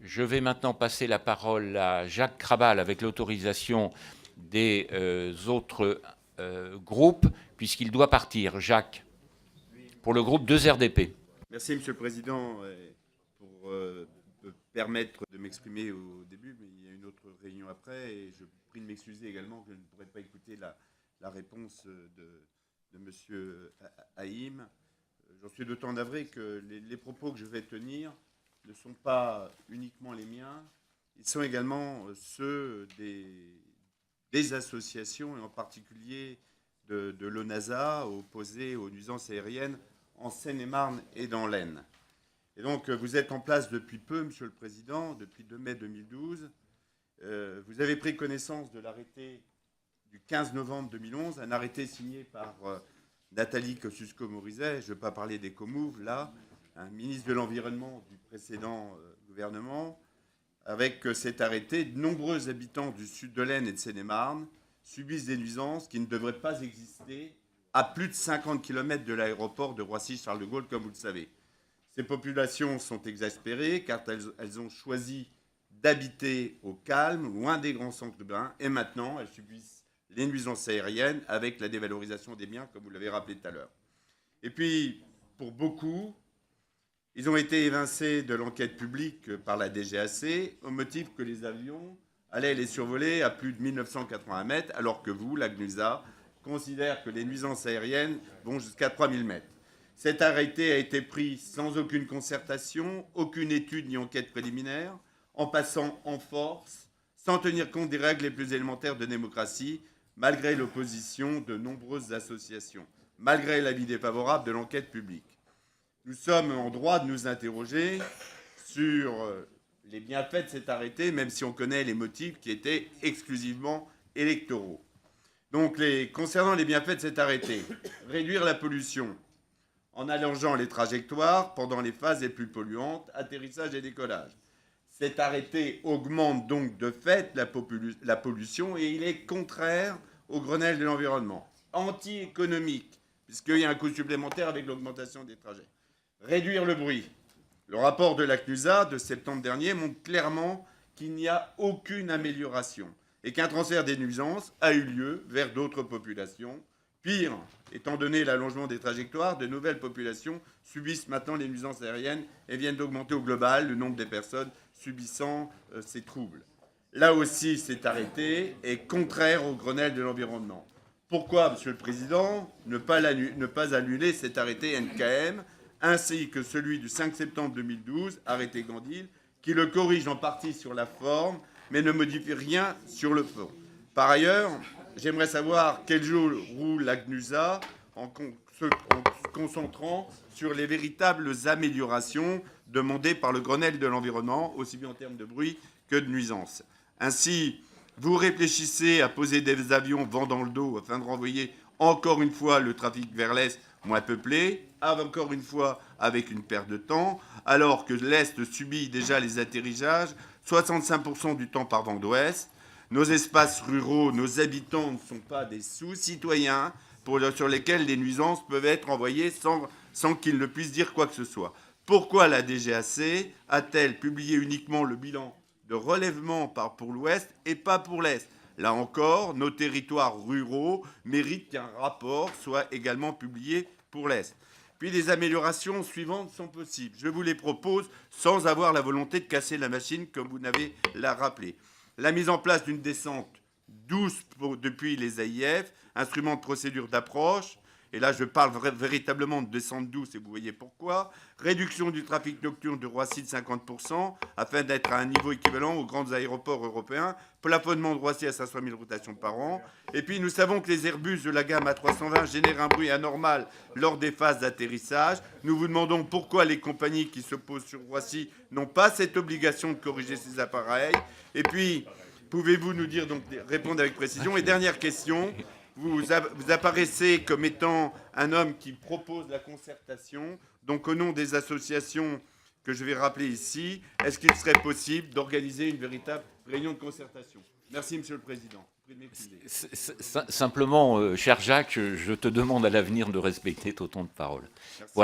Je vais maintenant passer la parole à Jacques Krabal avec l'autorisation des autres groupes, puisqu'il doit partir. Jacques, pour le groupe 2RDP. Merci, Monsieur le Président, pour me permettre de m'exprimer au début, mais il y a une autre réunion après, et je prie de m'excuser également que je ne pourrai pas écouter la réponse de Monsieur Haïm. J'en suis d'autant navré que les propos que je vais tenir ne sont pas uniquement les miens, ils sont également ceux des associations, et en particulier de l'ONASA, opposée aux nuisances aériennes en Seine-et-Marne et dans l'Aisne. Et donc, vous êtes en place depuis peu, Monsieur le Président, depuis 2 mai 2012. Vous avez pris connaissance de l'arrêté du 15 novembre 2011, un arrêté signé par Nathalie Kosciusko-Morizet, je ne vais pas parler des Comouves, là, un ministre de l'Environnement du précédent gouvernement. Avec cet arrêté, de nombreux habitants du sud de l'Aisne et de Seine-et-Marne subissent des nuisances qui ne devraient pas exister à plus de 50 km de l'aéroport de Roissy-Charles de Gaulle, comme vous le savez. Ces populations sont exaspérées car elles ont choisi d'habiter au calme, loin des grands centres urbains, et maintenant elles subissent les nuisances aériennes avec la dévalorisation des biens, comme vous l'avez rappelé tout à l'heure. Et puis, pour beaucoup, ils ont été évincés de l'enquête publique par la DGAC au motif que les avions allaient les survoler à plus de 1980 mètres, alors que vous, la GNUSA, considère que les nuisances aériennes vont jusqu'à 3000 mètres. Cet arrêté a été pris sans aucune concertation, aucune étude ni enquête préliminaire, en passant en force, sans tenir compte des règles les plus élémentaires de démocratie, malgré l'opposition de nombreuses associations, malgré l'avis défavorable de l'enquête publique. Nous sommes en droit de nous interroger sur les bienfaits de cet arrêté, même si on connaît les motifs qui étaient exclusivement électoraux. Donc, concernant les bienfaits de cet arrêté, réduire la pollution en allongeant les trajectoires pendant les phases les plus polluantes, atterrissage et décollage. Cet arrêté augmente donc de fait la pollution et il est contraire au Grenelle de l'environnement, anti-économique, puisqu'il y a un coût supplémentaire avec l'augmentation des trajets. Réduire le bruit. Le rapport de la CNUSA de septembre dernier montre clairement qu'il n'y a aucune amélioration et qu'un transfert des nuisances a eu lieu vers d'autres populations. Pire, étant donné l'allongement des trajectoires, de nouvelles populations subissent maintenant les nuisances aériennes et viennent d'augmenter au global le nombre des personnes subissant ces troubles. Là aussi, cet arrêté est contraire au Grenelle de l'environnement. Pourquoi, Monsieur le Président, ne pas annuler cet arrêté NKM ainsi que celui du 5 septembre 2012, arrêté Gandil, qui le corrige en partie sur la forme, mais ne modifie rien sur le fond. Par ailleurs, j'aimerais savoir quel jeu roule la GNUSA en se concentrant sur les véritables améliorations demandées par le Grenelle de l'environnement, aussi bien en termes de bruit que de nuisances. Ainsi, vous réfléchissez à poser des avions vent dans le dos afin de renvoyer encore une fois le trafic vers l'Est moins peuplé, encore une fois avec une perte de temps, alors que l'Est subit déjà les atterrissages 65% du temps par vent d'ouest. Nos espaces ruraux, nos habitants ne sont pas des sous-citoyens sur lesquels les nuisances peuvent être envoyées sans qu'ils ne puissent dire quoi que ce soit. Pourquoi la DGAC a-t-elle publié uniquement le bilan de relèvement pour l'ouest et pas pour l'est? Là encore, nos territoires ruraux méritent qu'un rapport soit également publié pour l'est. Puis les améliorations suivantes sont possibles. Je vous les propose sans avoir la volonté de casser la machine, comme vous n'avez la rappelé. La mise en place d'une descente douce depuis les AIF, instrument de procédure d'approche, et là je parle véritablement de descente douce et vous voyez pourquoi. Réduction du trafic nocturne de Roissy de 50% afin d'être à un niveau équivalent aux grands aéroports européens. Plafonnement de Roissy à 500 000 rotations par an. Et puis nous savons que les Airbus de la gamme A320 génèrent un bruit anormal lors des phases d'atterrissage. Nous vous demandons pourquoi les compagnies qui se posent sur Roissy n'ont pas cette obligation de corriger ces appareils. Et puis, pouvez-vous nous dire, donc répondre avec précision. Et dernière question. Vous apparaissez comme étant un homme qui propose la concertation. Donc, au nom des associations que je vais rappeler ici, est-ce qu'il serait possible d'organiser une véritable réunion de concertation? Merci, Monsieur le Président. Simplement, cher Jacques, je te demande à l'avenir de respecter ton temps de parole. Voilà.